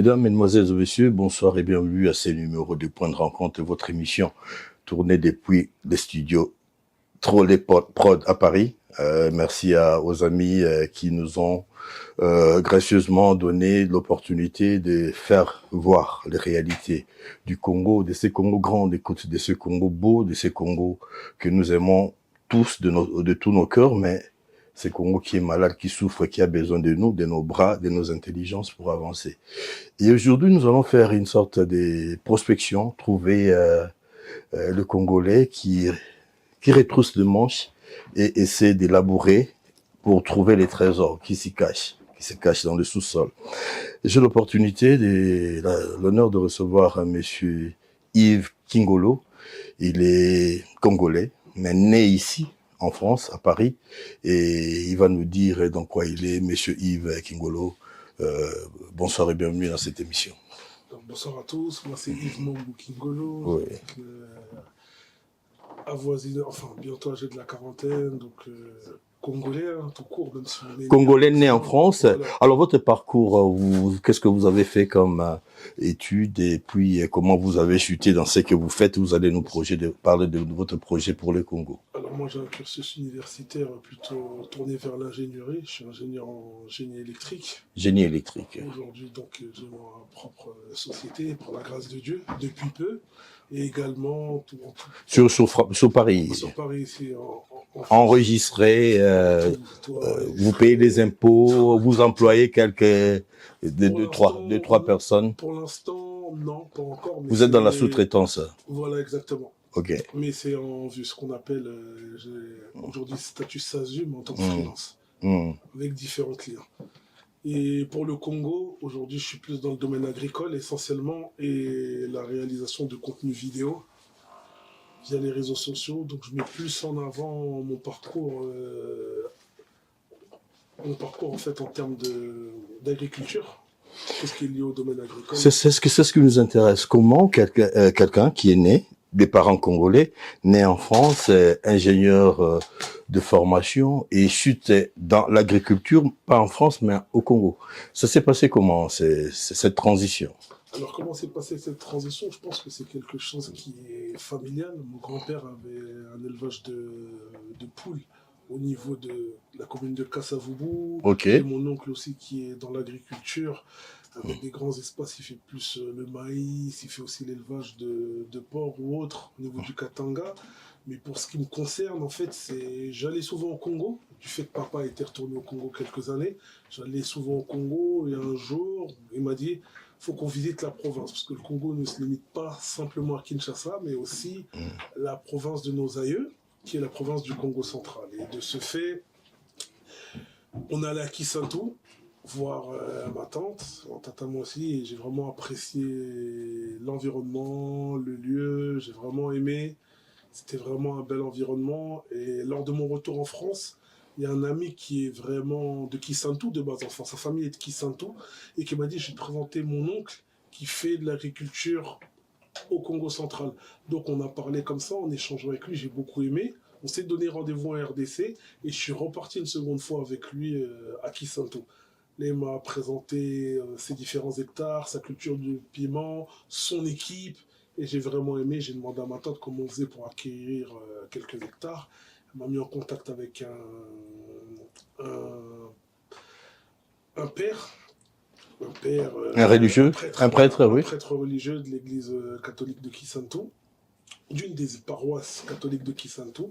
Mesdames, Mesdemoiselles et Messieurs, bonsoir et bienvenue à ce numéro de Point de Rencontre, votre émission tournée depuis les studios Trolley Prod à Paris. Merci aux amis qui nous ont gracieusement donné l'opportunité de faire voir les réalités du Congo, de ces Congos grands, de ces Congos beaux, de ces Congos que nous aimons tous de tous nos cœurs, mais c'est Congo qui est malade, qui souffre, qui a besoin de nous, de nos bras, de nos intelligences pour avancer. Et aujourd'hui, nous allons faire une sorte de prospection, trouver le Congolais qui retrousse le manche et essaie d'élaborer pour trouver les trésors qui se cachent dans le sous-sol. J'ai l'honneur de recevoir monsieur Yves Kingolo. Il est congolais, mais né ici, en France, à Paris, et il va nous dire dans quoi il est. Monsieur Yves Kingolo, bonsoir et bienvenue dans cette émission. Donc, bonsoir à tous, moi c'est Yves Mambou Kingolo, Oui. Bientôt âgé de la quarantaine, donc congolais, tout court, même si on est Congolais né en France. Voilà. Alors votre parcours, qu'est-ce que vous avez fait comme études et puis comment vous avez chuté dans ce que vous faites? Vous allez nous parler de votre projet pour le Congo. Alors moi j'ai un cursus universitaire plutôt tourné vers l'ingénierie. Je suis ingénieur en génie électrique. Génie électrique. Aujourd'hui donc j'ai ma propre société par la grâce de Dieu depuis peu. Et également sur Paris. Sur Paris ici en enregistré, vous payez des impôts, vous employez deux, trois personnes. Pour l'instant, non, pas encore. Mais vous êtes dans la sous-traitance. Voilà, exactement. Ok. Mais c'est en vue, ce qu'on appelle aujourd'hui statut SASU, mais en tant que freelance, avec différents clients. Et pour le Congo, aujourd'hui, je suis plus dans le domaine agricole essentiellement et la réalisation de contenu vidéo via les réseaux sociaux. Donc, je mets plus en avant mon parcours en fait en termes d'agriculture. Qu'est-ce qui est lié au domaine agricole? C'est ce qui nous intéresse. Comment quelqu'un qui est né, des parents congolais, né en France, ingénieur de formation et chute dans l'agriculture, pas en France mais au Congo. Ça s'est passé comment, cette transition? Alors comment s'est passée cette transition? Je pense que c'est quelque chose qui est familial. Mon grand-père avait un élevage de poules au niveau de la commune de Kasavubu. Okay. Et mon oncle aussi qui est dans l'agriculture, avec des grands espaces, il fait plus le maïs, il fait aussi l'élevage de porcs ou autres au niveau du Katanga. Mais pour ce qui me concerne, en fait, j'allais souvent au Congo, du fait que papa était retourné au Congo quelques années. J'allais souvent au Congo et un jour, il m'a dit, faut qu'on visite la province, parce que le Congo ne se limite pas simplement à Kinshasa, mais aussi la province de nos aïeux, qui est la province du Congo central. Et de ce fait, on allait à Kisantu, voir ma tante à moi aussi, et j'ai vraiment apprécié l'environnement, le lieu, j'ai vraiment aimé. C'était vraiment un bel environnement. Et lors de mon retour en France, il y a un ami qui est vraiment de Kisantu de base, enfin sa famille est de Kisantu, et qui m'a dit, je vais te présenter mon oncle qui fait de l'agriculture au Congo central. Donc on a parlé comme ça, en échangeant avec lui, j'ai beaucoup aimé. On s'est donné rendez-vous en RDC, et je suis reparti une seconde fois avec lui à Kisantu. Là, il m'a présenté ses différents hectares, sa culture du piment, son équipe, et j'ai vraiment aimé. J'ai demandé à ma tante comment on faisait pour acquérir quelques hectares. Elle m'a mis en contact avec un père, un religieux, un prêtre, oui. Un prêtre religieux de l'église catholique de Kisantu, d'une des paroisses catholiques de Kisantu.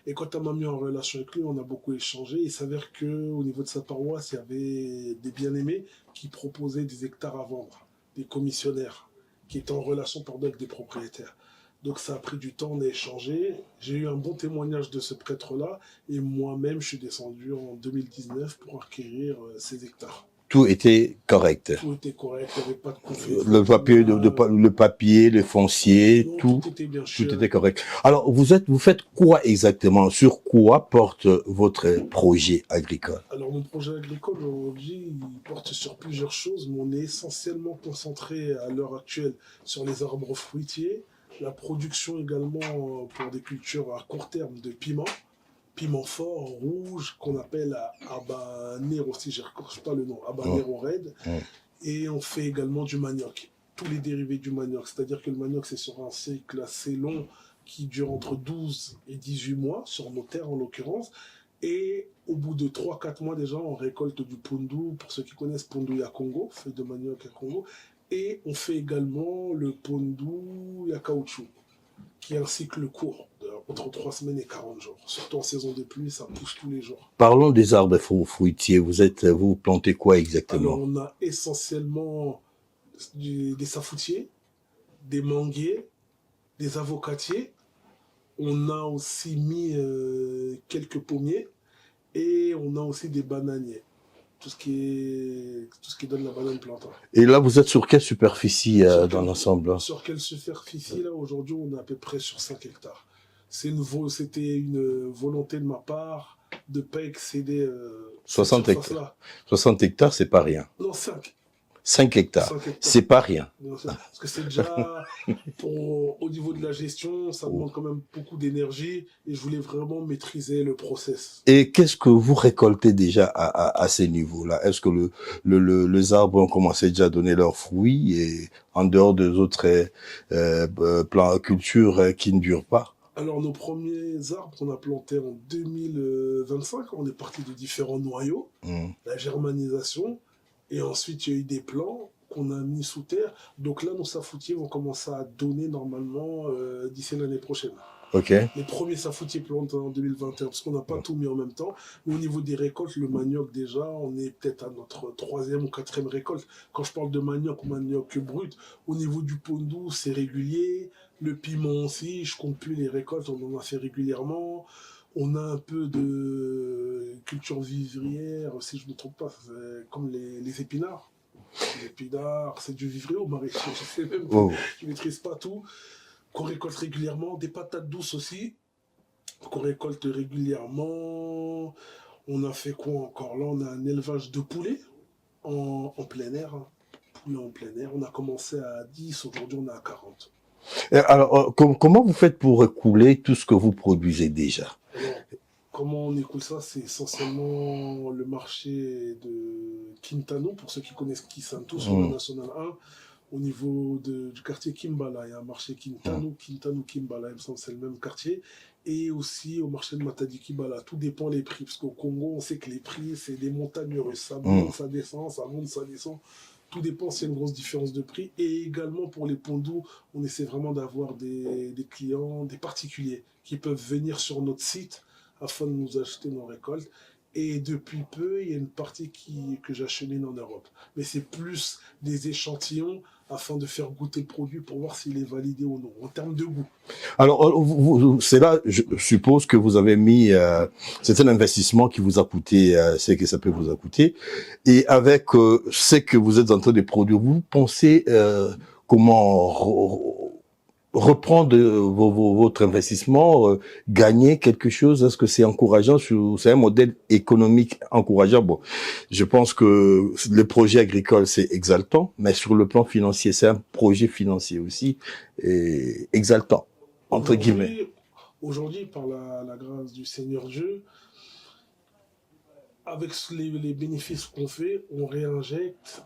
Et quand elle m'a mis en relation avec lui, on a beaucoup échangé. Il s'avère qu'au niveau de sa paroisse, il y avait des bien-aimés qui proposaient des hectares à vendre, des commissionnaires qui étaient en relation avec des propriétaires. Donc ça a pris du temps, on a échangé. J'ai eu un bon témoignage de ce prêtre-là, et moi-même, je suis descendu en 2019 pour acquérir ces hectares. Tout était correct. Tout était correct, il n'y avait pas de conflit. Le papier, le foncier, non, tout était bien tout était correct. Alors, vous faites quoi exactement? Sur quoi porte votre projet agricole? Alors, mon projet agricole, aujourd'hui, il porte sur plusieurs choses, mais on est essentiellement concentré à l'heure actuelle sur les arbres fruitiers, la production également pour des cultures à court terme de piment fort, rouge, qu'on appelle habanero, si je ne recorche pas le nom, habanero red. Et on fait également du manioc, tous les dérivés du manioc. C'est-à-dire que le manioc, c'est sur un cycle assez long qui dure entre 12 et 18 mois, sur nos terres en l'occurrence. Et au bout de 3-4 mois déjà, on récolte du pondu. Pour ceux qui connaissent, pondu ya Congo, feuille de manioc à Congo. Et on fait également le pondu ya caoutchouc, qui est un cycle court, entre 3 semaines et 40 jours. Surtout en saison de pluie, ça pousse tous les jours. Parlons des arbres fruitiers. Vous plantez quoi Alors, exactement? on a essentiellement des safoutiers, des manguiers, des avocatiers. On a aussi mis quelques pommiers et on a aussi des bananiers. Tout ce qui donne la banane plantain. Et là, vous êtes sur quelle superficie dans l'ensemble? Sur quelle superficie là? Aujourd'hui, on est à peu près sur 5 hectares. C'était une volonté de ma part de ne pas excéder 60 hectares. 60 hectares, c'est pas rien. Non, 5. 5 hectares, 5 hectares. C'est pas rien. Parce que c'est déjà, au niveau de la gestion, ça demande quand même beaucoup d'énergie et je voulais vraiment maîtriser le process. Et qu'est-ce que vous récoltez déjà à ces niveaux-là? Est-ce que les arbres ont commencé déjà à donner leurs fruits et en dehors des autres cultures qui ne durent pas? Alors, nos premiers arbres qu'on a plantés en 2025, on est parti de différents noyaux, la germanisation, et ensuite il y a eu des plants qu'on a mis sous terre. Donc là, nos safoutiers vont commencer à donner normalement d'ici l'année prochaine. Ok. Les premiers safoutiers plantés en 2021, parce qu'on n'a pas tout mis en même temps. Mais au niveau des récoltes, le manioc déjà, on est peut-être à notre 3e ou 4e récolte. Quand je parle de manioc brut, au niveau du pondu, c'est régulier. Le piment aussi, je compte plus les récoltes, on en a fait régulièrement. On a un peu de culture vivrière, si je ne me trompe pas, comme les épinards. Les épinards, c'est du vivrier au maraîcher, je sais même pas, je ne maîtrise pas tout. Qu'on récolte régulièrement, des patates douces aussi, qu'on récolte régulièrement. On a fait quoi encore? Là, on a un élevage de poulets en plein air. Poulets en plein air. On a commencé à 10, aujourd'hui on est à 40. Alors, comment vous faites pour écouler tout ce que vous produisez déjà? Alors, comment on écoule ça? C'est essentiellement le marché de Quintano, pour ceux qui connaissent Kisanto sur la Nationale 1. Au niveau du quartier Kimbala, il y a un marché Kimbala, il me semble que c'est le même quartier, et aussi au marché de Matadi Kimbala. Tout dépend des prix, parce qu'au Congo, on sait que les prix, c'est des montagnes russes. Ça monte, ça descend, ça monte, ça descend. Tout dépend s'il y a une grosse différence de prix. Et également pour les pondous, on essaie vraiment d'avoir des clients, des particuliers, qui peuvent venir sur notre site afin de nous acheter nos récoltes. Et depuis peu, il y a une partie que j'achemine en Europe. Mais c'est plus des échantillons afin de faire goûter le produit pour voir s'il est validé ou non, en termes de goût. Alors, c'est là, je suppose que vous avez mis, c'est un investissement qui vous a coûté, c'est que ça peut vous a coûté. Et avec ce que vous êtes en train de produire, vous pensez comment reprendre votre investissement, gagner quelque chose? Est-ce que c'est encourageant? C'est un modèle économique encourageant. Bon, je pense que le projet agricole, c'est exaltant, mais sur le plan financier, c'est un projet financier aussi exaltant, entre guillemets. Aujourd'hui, par la grâce du Seigneur Dieu, avec les bénéfices qu'on fait, on réinjecte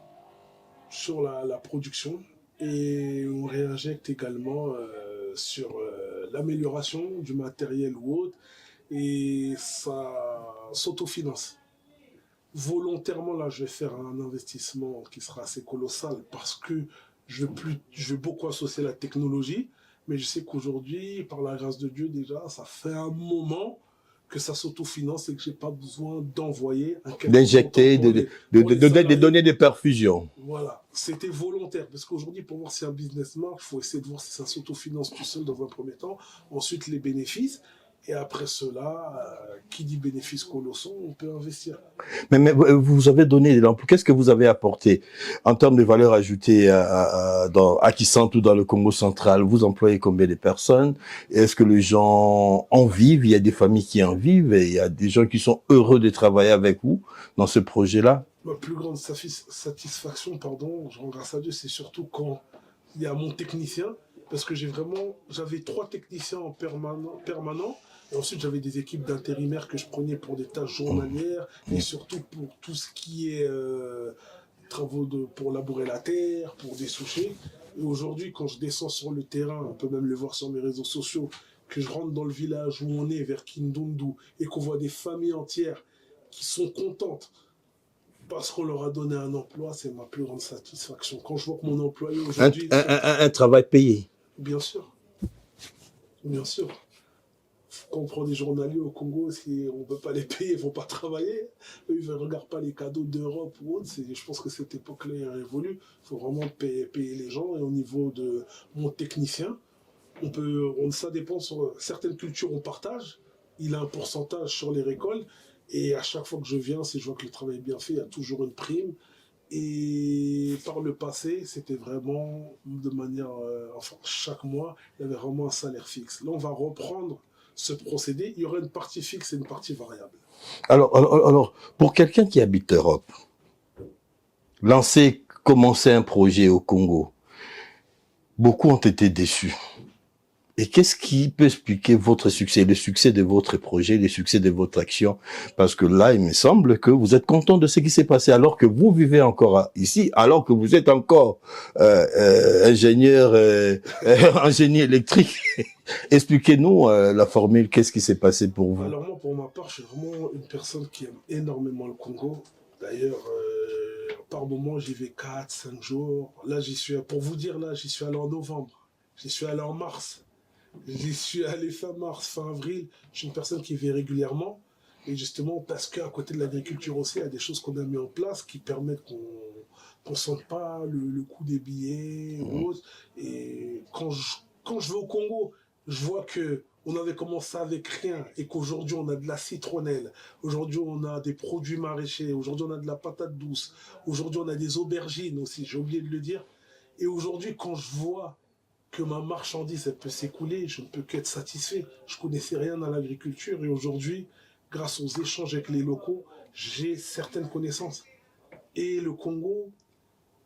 sur la production. Et on réinjecte également sur l'amélioration du matériel ou autre. Et ça s'autofinance. Volontairement, là, je vais faire un investissement qui sera assez colossal parce que je veux beaucoup associer la technologie. Mais je sais qu'aujourd'hui, par la grâce de Dieu, déjà, ça fait un moment que ça s'autofinance et que j'ai pas besoin d'envoyer d'injecter, de donner des perfusions. Voilà, c'était volontaire parce qu'aujourd'hui, pour voir si un business marche, il faut essayer de voir si ça s'autofinance tout seul dans un premier temps, ensuite les bénéfices, et après cela, qui dit bénéfices colossaux, on peut investir. Mais vous avez donné des emplois. Qu'est-ce que vous avez apporté en termes de valeur ajoutée à Kisantu ou dans le Congo central? Vous employez combien de personnes? Est-ce que les gens en vivent? Il y a des familles qui en vivent et il y a des gens qui sont heureux de travailler avec vous dans ce projet-là? Ma plus grande satisfaction, je rends grâce à Dieu, c'est surtout quand il y a mon technicien, parce que j'avais 3 techniciens en permanent. Et ensuite, j'avais des équipes d'intérimaires que je prenais pour des tâches journalières et surtout pour tout ce qui est travaux pour labourer la terre, pour dessoucher. Et aujourd'hui, quand je descends sur le terrain, on peut même le voir sur mes réseaux sociaux, que je rentre dans le village où on est, vers Kindundu, et qu'on voit des familles entières qui sont contentes parce qu'on leur a donné un emploi, c'est ma plus grande satisfaction. Quand je vois que mon employé aujourd'hui... Un travail payé. Bien sûr. Bien sûr. Quand on prend des journaliers au Congo, si on ne peut pas les payer, ils ne vont pas travailler. Eux, ils ne regardent pas les cadeaux d'Europe ou autre. Je pense que cette époque-là est révolue. Il faut vraiment payer les gens. Et au niveau de mon technicien, ça dépend sur certaines cultures, on partage. Il a un pourcentage sur les récoltes. Et à chaque fois que je viens, si je vois que le travail est bien fait, il y a toujours une prime. Et par le passé, c'était vraiment de manière... enfin, chaque mois, il y avait vraiment un salaire fixe. Là, on va reprendre ce procédé. Il y aura une partie fixe et une partie variable. Alors pour quelqu'un qui habite l'Europe, commencer un projet au Congo, beaucoup ont été déçus. Et qu'est-ce qui peut expliquer votre succès, le succès de votre projet, le succès de votre action? Parce que là, il me semble que vous êtes content de ce qui s'est passé, alors que vous vivez encore ici, alors que vous êtes encore ingénieur en génie électrique. Expliquez-nous la formule, qu'est-ce qui s'est passé pour vous? Alors moi, pour ma part, je suis vraiment une personne qui aime énormément le Congo. D'ailleurs, par moment, j'y vais 4, 5 jours. Là, pour vous dire, là, j'y suis allé en novembre. J'y suis allé en mars. J'y suis allé fin mars, fin avril. Je suis une personne qui vit régulièrement. Et justement, parce qu'à côté de l'agriculture aussi, il y a des choses qu'on a mis en place qui permettent qu'on ne sente pas le coût des billets ou autre. Et quand je vais au Congo, je vois que on avait commencé avec rien et qu'aujourd'hui on a de la citronnelle, aujourd'hui on a des produits maraîchers, aujourd'hui on a de la patate douce, aujourd'hui on a des aubergines aussi, j'ai oublié de le dire. Et aujourd'hui, quand je vois que ma marchandise elle peut s'écouler, je ne peux qu'être satisfait. Je ne connaissais rien à l'agriculture et aujourd'hui, grâce aux échanges avec les locaux, j'ai certaines connaissances. Et le Congo,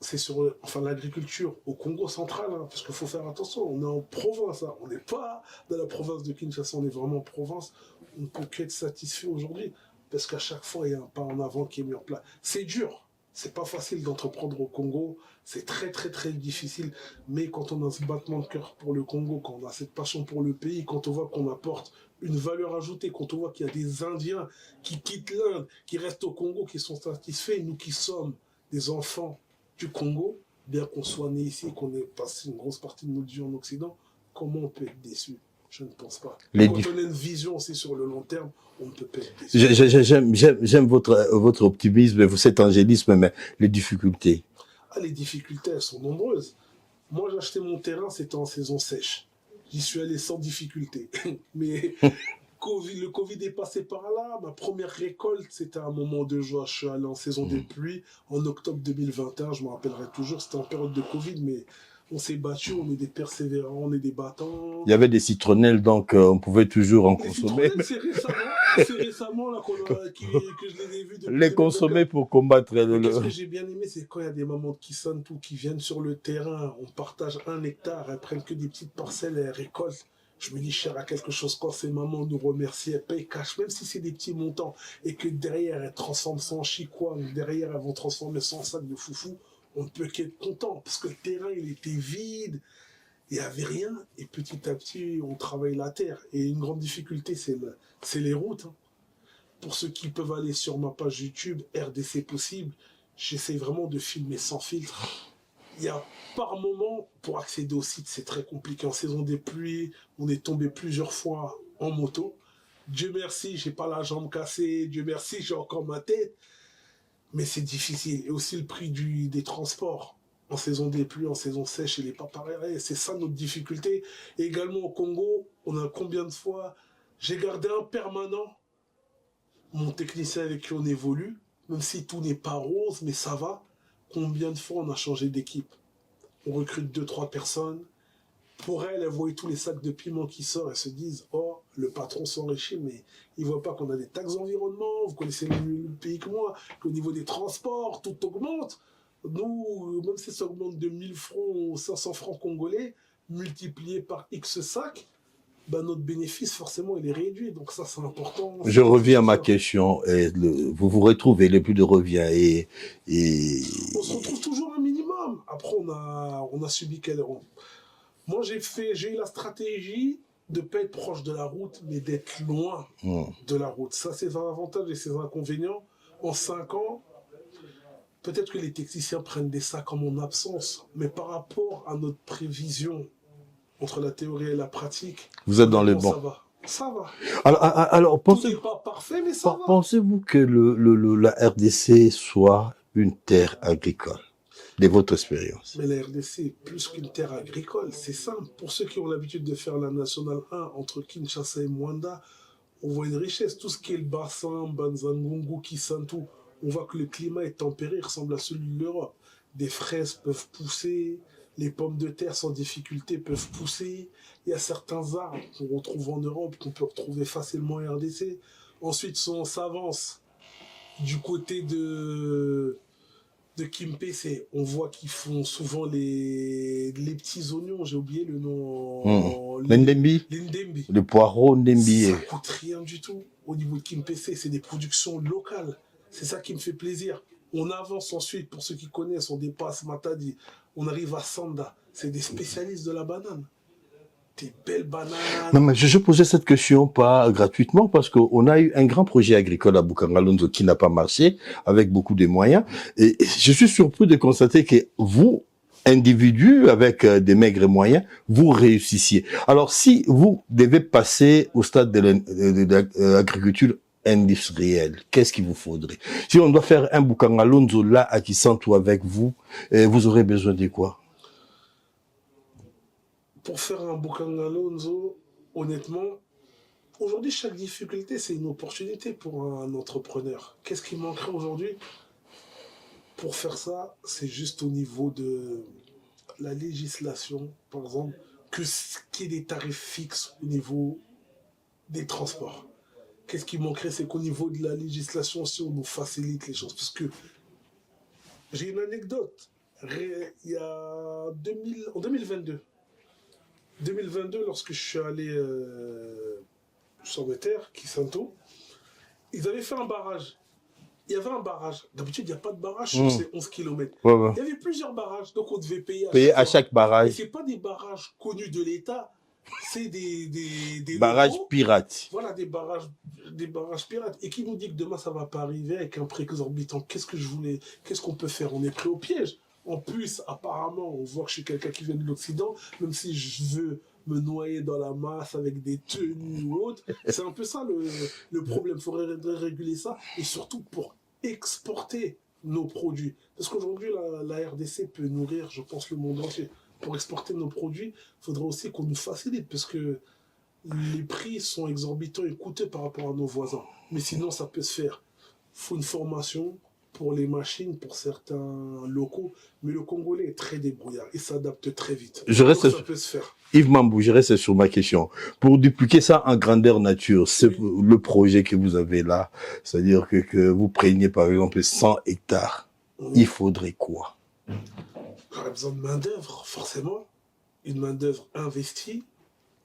c'est sur l'agriculture au Congo central, hein, parce qu'il faut faire attention, on est en province, hein, on n'est pas dans la province de Kinshasa, on est vraiment en province, on ne peut qu'être satisfait aujourd'hui, parce qu'à chaque fois, il y a un pas en avant qui est mis en place. C'est dur, c'est pas facile d'entreprendre au Congo, c'est très très très difficile, mais quand on a ce battement de cœur pour le Congo, quand on a cette passion pour le pays, quand on voit qu'on apporte une valeur ajoutée, quand on voit qu'il y a des Indiens qui quittent l'Inde, qui restent au Congo, qui sont satisfaits, nous qui sommes des enfants du Congo, bien qu'on soit né ici, qu'on ait passé une grosse partie de notre vie en Occident, comment on peut être déçu? Je ne pense pas. Quand on a une vision aussi sur le long terme, on ne peut pas être déçu. J'aime votre optimisme, cet angélisme, mais les difficultés. Les difficultés, elles sont nombreuses. Moi, j'ai acheté mon terrain, c'était en saison sèche. J'y suis allé sans difficulté. Mais le Covid est passé par là. Ma première récolte, c'était un moment de joie. Je suis allé en saison des pluies en octobre 2021. Je me rappellerai toujours. C'était en période de Covid, mais on s'est battu. On est des persévérants, on est des battants. Il y avait des citronnelles, donc on pouvait toujours en consommer. C'est récemment là, que je les ai vus. Les consommer pour combattre le... Ce que j'ai bien aimé, c'est quand il y a des mamans qui sonnent tout, qui viennent sur le terrain. On partage 1 hectare, elles prennent que des petites parcelles et elles récoltent. Je me dis, cher à quelque chose, quand ces mamans nous remercient, elles payent cash, même si c'est des petits montants, et que derrière, elles transforment ça en chicois, derrière, elles vont transformer ça en sac de foufou, on ne peut qu'être content, parce que le terrain, il était vide, il n'y avait rien, et petit à petit, on travaille la terre. Et une grande difficulté, c'est les routes. Hein. Pour ceux qui peuvent aller sur ma page YouTube, RDC Possible, j'essaie vraiment de filmer sans filtre. Il y a par moment, pour accéder au site, c'est très compliqué. En saison des pluies, on est tombé plusieurs fois en moto. Dieu merci, j'ai pas la jambe cassée. Dieu merci, j'ai encore ma tête. Mais c'est difficile. Et aussi le prix des transports. En saison des pluies, en saison sèche, il n'est pas pareil. C'est ça notre difficulté. Et également au Congo, on a combien de fois... J'ai gardé un permanent. Mon technicien avec qui on évolue, même si tout n'est pas rose, mais ça va. Combien de fois on a changé d'équipe? On recrute 2-3 personnes. Pour elles, elles voient tous les sacs de piment qui sortent. Elles se disent, oh, le patron s'enrichit, mais il ne voit pas qu'on a des taxes d'environnement. Vous connaissez le pays que moi, qu'au niveau des transports, tout augmente. Nous, même si ça augmente de 1000 francs ou 500 francs congolais, multiplié par X sacs, ben, notre bénéfice, forcément, il est réduit. Donc ça, c'est important. Je reviens à ma question. Vous vous retrouvez, le plus de revient On se retrouve toujours un minimum. Après, on a subi quel erreur. Moi, j'ai eu la stratégie de ne pas être proche de la route, mais d'être loin de la route. Ça, c'est un avantage et ses inconvénients. En 5 ans, peut-être que les techniciens prennent des sacs en mon absence, mais par rapport à notre prévision entre la théorie et la pratique, vous êtes dans le bon. Ça va. Ça va. Alors tout n'est pas parfait, mais ça va. Pensez-vous que la RDC soit une terre agricole, de votre expérience? Mais la RDC est plus qu'une terre agricole, c'est simple. Pour ceux qui ont l'habitude de faire la Nationale 1 entre Kinshasa et Mwanda, on voit une richesse. Tout ce qui est le bassin, Banzangungu, Kisantu, on voit que le climat est tempéré, il ressemble à celui de l'Europe. Des fraises peuvent pousser, les pommes de terre sans difficulté peuvent pousser. Il y a certains arbres qu'on retrouve en Europe, qu'on peut retrouver facilement en RDC. Ensuite, si on s'avance du côté de Kimpese, on voit qu'ils font souvent les petits oignons, j'ai oublié le nom. L'Ndembi. Le poireau Ndembi. Ça coûte rien du tout. Au niveau de Kimpese, c'est des productions locales. C'est ça qui me fait plaisir. On avance ensuite, pour ceux qui connaissent, on dépasse Matadi. On arrive à Sanda. C'est des spécialistes de la banane. Des belles bananes. Non, mais je posais cette question pas gratuitement parce qu'on a eu un grand projet agricole à Bukangalonzo qui n'a pas marché avec beaucoup de moyens. Et je suis surpris de constater que vous, individus avec des maigres moyens, vous réussissiez. Alors, si vous devez passer au stade de l'agriculture industrielle, qu'est-ce qu'il vous faudrait? Si on doit faire un Bukangalonzo là à Kisantu avec vous, vous aurez besoin de quoi? Pour faire un Bukangalonzo, honnêtement, aujourd'hui, chaque difficulté, c'est une opportunité pour un entrepreneur. Qu'est-ce qui manquerait aujourd'hui? Pour faire ça, c'est juste au niveau de la législation, par exemple, qu'il y ait des tarifs fixes au niveau des transports. Qu'est-ce qui manquerait? C'est qu'au niveau de la législation aussi, on nous facilite les choses. Parce que j'ai une anecdote. Il y a en 2022, lorsque je suis allé sur mes terres, Kisanto, ils avaient fait un barrage. Il y avait un barrage. D'habitude, il n'y a pas de barrage sur ces 11 km. Ouais. Il y avait plusieurs barrages, donc on devait payer à chaque barrage. Et ce n'est pas des barrages connus de l'État, c'est des barrages locaux. Pirates. Voilà, des barrages pirates. Et qui nous dit que demain, ça ne va pas arriver avec un prix exorbitant? Qu'est-ce qu'on peut faire? On est pris au piège. En plus, apparemment, on voit que je suis quelqu'un qui vient de l'Occident, même si je veux me noyer dans la masse avec des tenues ou autres. C'est un peu ça le problème. Il faudrait réguler ça, et surtout pour exporter nos produits. Parce qu'aujourd'hui, la RDC peut nourrir, je pense, le monde entier. Pour exporter nos produits, il faudrait aussi qu'on nous facilite, parce que les prix sont exorbitants et coûteux par rapport à nos voisins. Mais sinon, ça peut se faire. Il faut une formation pour les machines, pour certains locaux, mais le Congolais est très débrouillard, il s'adapte très vite. Ça peut se faire. Yves Mambou, je reste sur ma question. Pour dupliquer ça en grandeur nature, c'est le projet que vous avez là, c'est-à-dire que vous preniez par exemple 100 hectares, il faudrait quoi? J'aurais besoin de main-d'œuvre, forcément. Une main-d'œuvre investie,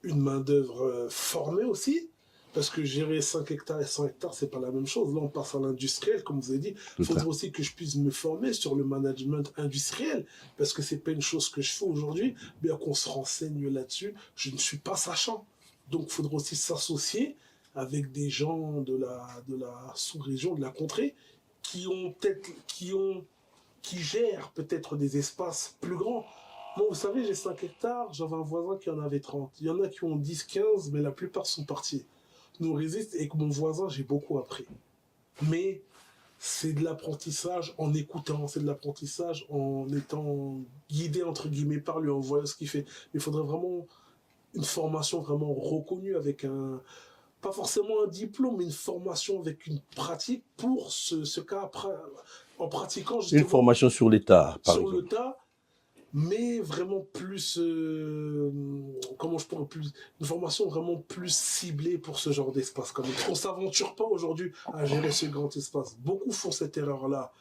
une main-d'œuvre formée aussi. Parce que gérer 5 hectares et 100 hectares, c'est pas la même chose. Là, on passe à l'industriel, comme vous avez dit. Il faudrait aussi que je puisse me former sur le management industriel. Parce que c'est pas une chose que je fais aujourd'hui. Bien qu'on se renseigne là-dessus, je ne suis pas sachant. Donc, il faudrait aussi s'associer avec des gens de la sous-région, de la contrée, qui gèrent peut-être des espaces plus grands. Moi, vous savez, j'ai 5 hectares, j'avais un voisin qui en avait 30. Il y en a qui ont 10, 15, mais la plupart sont partis. Nous résiste, et que mon voisin, j'ai beaucoup appris. Mais c'est de l'apprentissage en écoutant, c'est de l'apprentissage en étant guidé, entre guillemets, par lui, en voyant ce qu'il fait. Il faudrait vraiment une formation vraiment reconnue avec pas forcément un diplôme, mais une formation avec une pratique pour ce cas, en pratiquant justement. Une formation sur l'État, par exemple. Sur le tas, mais vraiment plus, une formation vraiment plus ciblée pour ce genre d'espace. On ne s'aventure pas aujourd'hui à gérer ce grand espace. Beaucoup font cette erreur-là,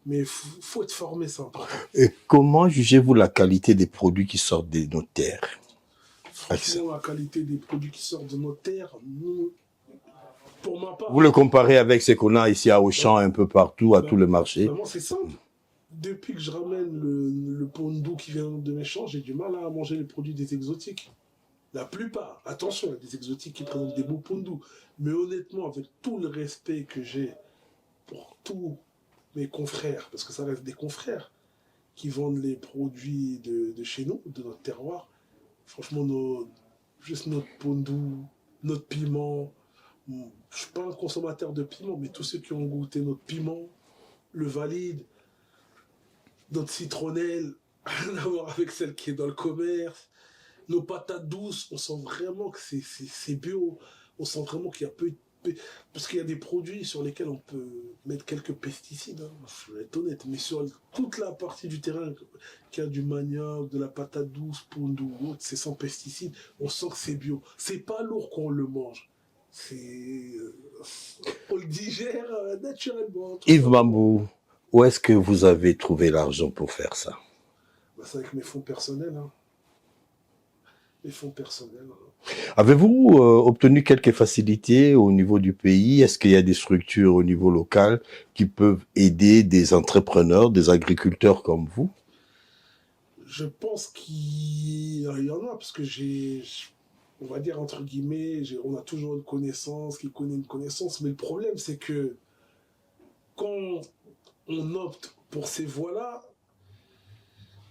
mais il faut être formé, c'est important. Et comment jugez-vous la qualité des produits qui sortent de nos terres? Franchement, la qualité des produits qui sortent de nos terres, nous, pour ma part... Vous le comparez avec ce qu'on a ici à Auchan, un peu partout, à tous les marchés. Moi, c'est simple. Depuis que je ramène le pondou qui vient de mes champs, j'ai du mal à manger les produits des exotiques. La plupart, attention, il y a des exotiques qui présentent des beaux pondous. Mais honnêtement, avec tout le respect que j'ai pour tous mes confrères, parce que ça reste des confrères qui vendent les produits de chez nous, de notre terroir, franchement, juste notre pondou, notre piment. Je ne suis pas un consommateur de piment, mais tous ceux qui ont goûté notre piment, le valide, notre citronnelle, rien à voir avec celle qui est dans le commerce. Nos patates douces, on sent vraiment que c'est bio. On sent vraiment qu'il y a peu... Parce qu'il y a des produits sur lesquels on peut mettre quelques pesticides, hein, je vais être honnête, mais sur toute la partie du terrain qui a du manioc, de la patate douce, pondou, c'est sans pesticides, on sent que c'est bio. C'est pas lourd quand on le mange. On le digère naturellement. Yves Mambou, où est-ce que vous avez trouvé l'argent pour faire ça? C'est avec mes fonds personnels. Hein. Les fonds personnels. Avez-vous obtenu quelques facilités au niveau du pays? Est-ce qu'il y a des structures au niveau local qui peuvent aider des entrepreneurs, des agriculteurs comme vous? Je pense qu'il y en a, parce que on va dire entre guillemets, on a toujours une connaissance qui connaît une connaissance, mais le problème c'est que quand on opte pour ces voies-là,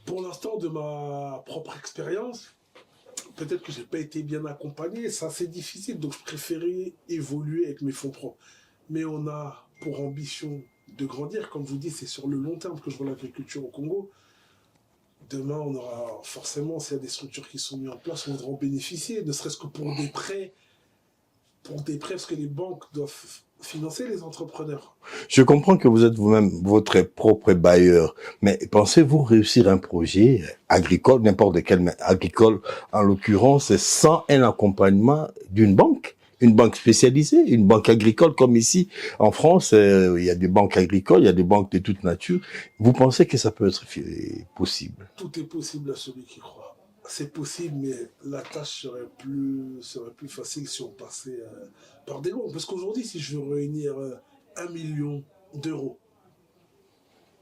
pour l'instant de ma propre expérience, peut-être que j'ai pas été bien accompagné, c'est assez difficile, donc je préférais évoluer avec mes fonds propres. Mais on a pour ambition de grandir, comme je vous dis, c'est sur le long terme que je vois l'agriculture au Congo. Demain, on aura forcément, s'il y a des structures qui sont mises en place, on devra en bénéficier, ne serait-ce que pour des prêts, parce que les banques doivent financer les entrepreneurs. Je comprends que vous êtes vous-même votre propre bailleur, mais pensez-vous réussir un projet agricole, n'importe quel, mais agricole en l'occurrence, sans un accompagnement d'une banque? Une banque spécialisée, une banque agricole comme ici en France, il y a des banques agricoles, il y a des banques de toute nature. Vous pensez que ça peut être possible? Tout est possible à celui qui croit. C'est possible, mais la tâche serait plus facile si on passait par des banques. Parce qu'aujourd'hui, si je veux réunir 1 million d'euros,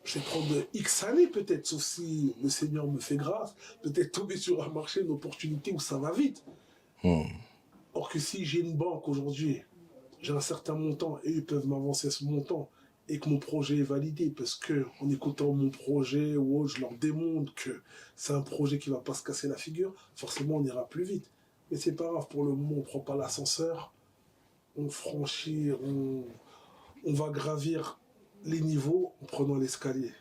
je vais prendre X années peut-être, sauf si le Seigneur me fait grâce, peut-être tomber sur un marché, une opportunité où ça va vite. Or que si j'ai une banque aujourd'hui, j'ai un certain montant et ils peuvent m'avancer ce montant et que mon projet est validé, parce que en écoutant mon projet ou autre, je leur démontre que c'est un projet qui ne va pas se casser la figure, forcément on ira plus vite. Mais c'est pas grave, pour le moment on ne prend pas l'ascenseur, on franchit, on va gravir les niveaux en prenant l'escalier.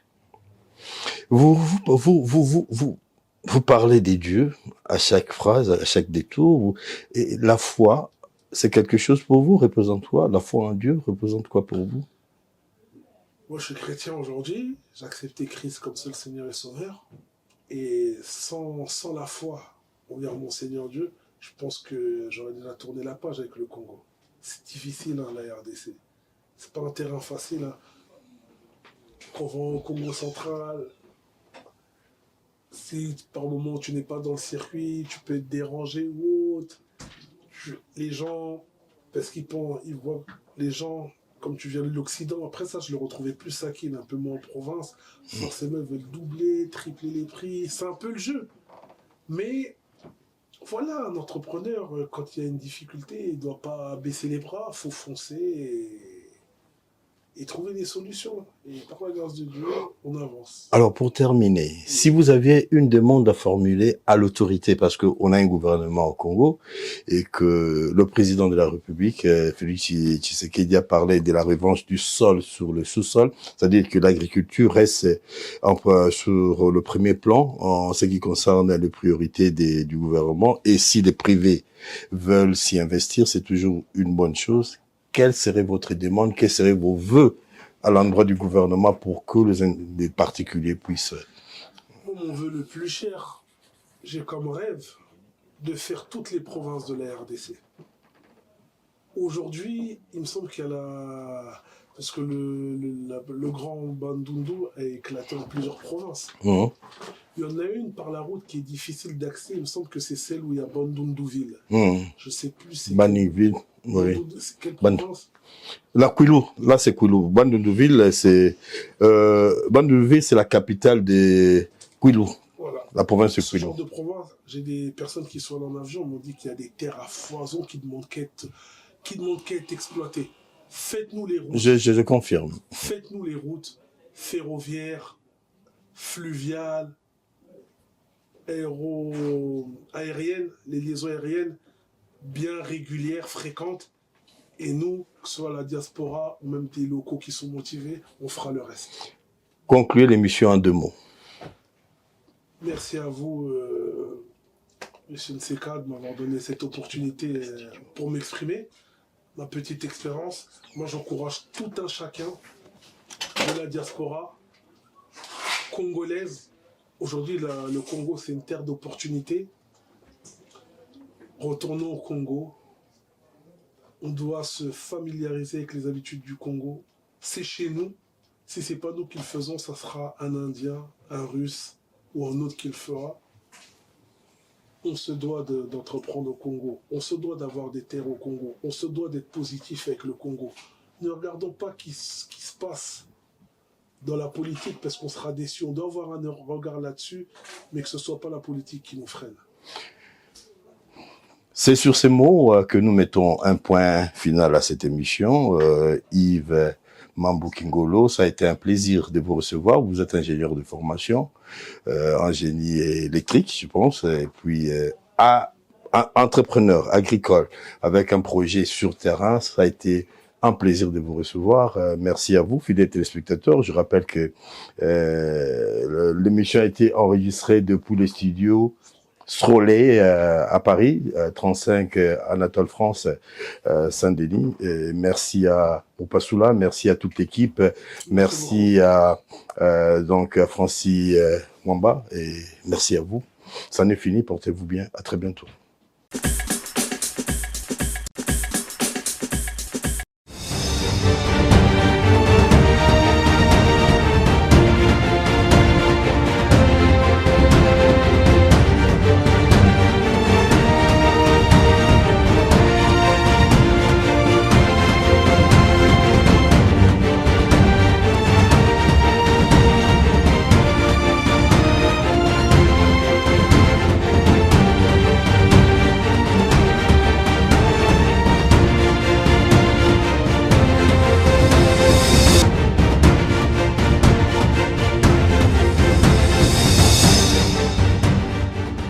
Vous parlez des dieux à chaque phrase, à chaque détour. Et la foi, c'est quelque chose pour vous, représente quoi? La foi en Dieu représente quoi pour vous? Moi, je suis chrétien aujourd'hui, j'ai accepté Christ comme seul Seigneur et Sauveur. Et sans la foi envers mon Seigneur Dieu, je pense que j'aurais déjà tourné la page avec le Congo. C'est difficile, hein, la RDC. C'est pas un terrain facile. Hein. Quand on va au Congo central, si par moment tu n'es pas dans le circuit, tu peux être dérangé ou autre. Les gens, parce qu'ils voient les gens, comme tu viens de l'Occident, après ça, je le retrouvais plus Sakine, un peu moins en province. Forcément, ils veulent doubler, tripler les prix. C'est un peu le jeu. Mais voilà, un entrepreneur, quand il y a une difficulté, il ne doit pas baisser les bras, il faut foncer et trouver des solutions. Et par la grâce de Dieu, on avance. Alors, pour terminer, si vous aviez une demande à formuler à l'autorité, parce qu'on a un gouvernement au Congo et que le président de la République, Félix Tshisekedi, a parlé de la revanche du sol sur le sous-sol, c'est-à-dire que l'agriculture reste sur le premier plan en ce qui concerne les priorités du gouvernement. Et si les privés veulent s'y investir, c'est toujours une bonne chose. Quelle serait votre demande, quels seraient vos vœux à l'endroit du gouvernement pour que les particuliers puissent... Mon vœu le plus cher, j'ai comme rêve de faire toutes les provinces de la RDC. Aujourd'hui, il me semble qu'il y a parce que le grand Bandundu a éclaté en plusieurs provinces. Il y en a une par la route qui est difficile d'accès. Il me semble que c'est celle où il y a Bandundouville. Hmm. Je ne sais plus c'est Baniville, oui. c'est quelle Ban- province. La Kwilu, là c'est Kwilu. Bandundouville, c'est Bandundouville, c'est la capitale de Kwilu, Voilà. la province de Ce Kwilu. genre de province, j'ai des personnes qui sont allées en avion, m'ont dit qu'il y a des terres à foison qui demandent qu'à être exploitées. Faites-nous les routes. Je confirme. Faites-nous les routes ferroviaires, fluviales, aériennes, les liaisons aériennes bien régulières, fréquentes. Et nous, que ce soit la diaspora ou même des locaux qui sont motivés, on fera le reste. Concluez l'émission en 2 mots. Merci à vous, M. Nseka, de m'avoir donné cette opportunité pour m'exprimer, ma petite expérience. Moi, j'encourage tout un chacun de la diaspora congolaise. Aujourd'hui, le Congo, c'est une terre d'opportunités. Retournons au Congo. On doit se familiariser avec les habitudes du Congo. C'est chez nous. Si ce n'est pas nous qui le faisons, ça sera un Indien, un Russe ou un autre qui le fera. On se doit d'entreprendre au Congo. On se doit d'avoir des terres au Congo. On se doit d'être positif avec le Congo. Ne regardons pas ce qui se passe dans la politique parce qu'on sera déçu. On doit avoir un regard là-dessus, mais que ce ne soit pas la politique qui nous freine. C'est sur ces mots que nous mettons un point final à cette émission. Yves Mambou Kingolo, ça a été un plaisir de vous recevoir. Vous êtes ingénieur de formation en génie électrique, je pense, et puis entrepreneur agricole avec un projet sur terrain. Ça a été un plaisir de vous recevoir. Merci à vous, fidèles téléspectateurs. Je rappelle que l'émission a été enregistrée depuis les studios Strolley à Paris, 35 Anatole France, Saint-Denis. Merci à Opasula, merci à toute l'équipe, merci à donc Francis Mwamba et merci à vous. Ça n'est fini, portez-vous bien, à très bientôt.